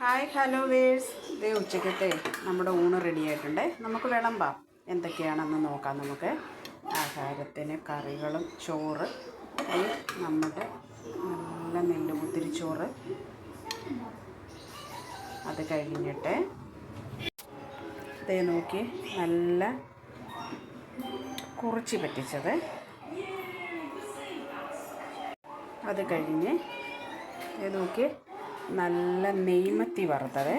Hi hello verse. ഇതേ ഉച്ചക്കത്തെ നമ്മുടെ ഊണ് റെഡി ആയിട്ടുണ്ട്. നമുക്ക് വിളമ്പാം. എന്തൊക്കെയാണെന്ന് നോക്കാം. നമുക്ക് ആഹാരത്തിന് കറികളും ചോറ്, നമ്മുടെ നല്ല നെല്ലുകുത്തിരി ചോറ്, അത് കഴിഞ്ഞിട്ട് ഇതേ നോക്കി നല്ല കുറിച്ച് പറ്റിച്ചത്, അത് കഴിഞ്ഞ് ഇത് നോക്കി നല്ല നെയ്മത്തി വറുത്തത്.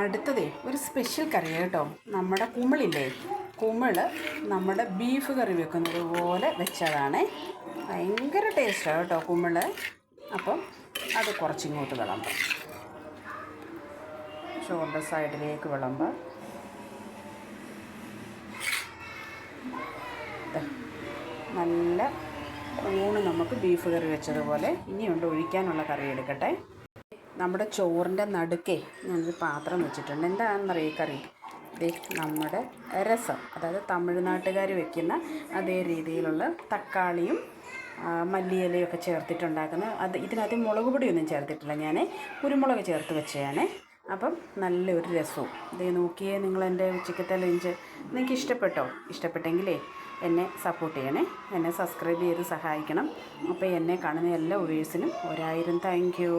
അടുത്തതേ ഒരു സ്പെഷ്യൽ കറി കേട്ടോ. നമ്മുടെ കുമിളില്ലേ, കുമിള് നമ്മുടെ ബീഫ് കറി വെക്കുന്നത് പോലെ വെച്ചതാണ്. ഭയങ്കര ടേസ്റ്റാണ് കേട്ടോ കുമിള്. അപ്പം അത് കുറച്ചിങ്ങോട്ട് വിളമ്പാം. ചോറിൻ്റെ സൈഡിലേക്ക് വിളമ്പാം. നല്ല ഊണ് നമുക്ക് ബീഫ് കറി വെച്ചതുപോലെ. ഇനിയുണ്ട് ഒഴിക്കാനുള്ള കറി എടുക്കട്ടെ. നമ്മുടെ ചോറിൻ്റെ നടുക്കേ ഞാനൊരു പാത്രം വെച്ചിട്ടുണ്ട്. എന്താണെന്നറിയാം ഈ കറി? ഇത് നമ്മുടെ രസം, അതായത് തമിഴ്നാട്ടുകാർ വെക്കുന്ന അതേ രീതിയിലുള്ള തക്കാളിയും മല്ലിയിലയൊക്കെ ചേർത്തിട്ടുണ്ടാക്കുന്ന അത്. ഇതിനകത്ത് മുളക് പൊടിയൊന്നും ചേർത്തിട്ടില്ല, ഞാൻ കുരുമുളക് ചേർത്ത് വെച്ചതാണ്. അപ്പം നല്ലൊരു രസവും. ഇത് നോക്കിയേ നിങ്ങൾ. എൻ്റെ ഉച്ചക്കത്തെ ലഞ്ച് നിങ്ങൾക്ക് ഇഷ്ടപ്പെട്ടോ? ഇഷ്ടപ്പെട്ടെങ്കിലേ എന്നെ സപ്പോർട്ട് ചെയ്യണേ, എന്നെ സബ്സ്ക്രൈബ് ചെയ്ത് സഹായിക്കണം. അപ്പോൾ എന്നെ കാണുന്ന എല്ലാ വ്യൂവേഴ്സിനും 1000 താങ്ക് യു.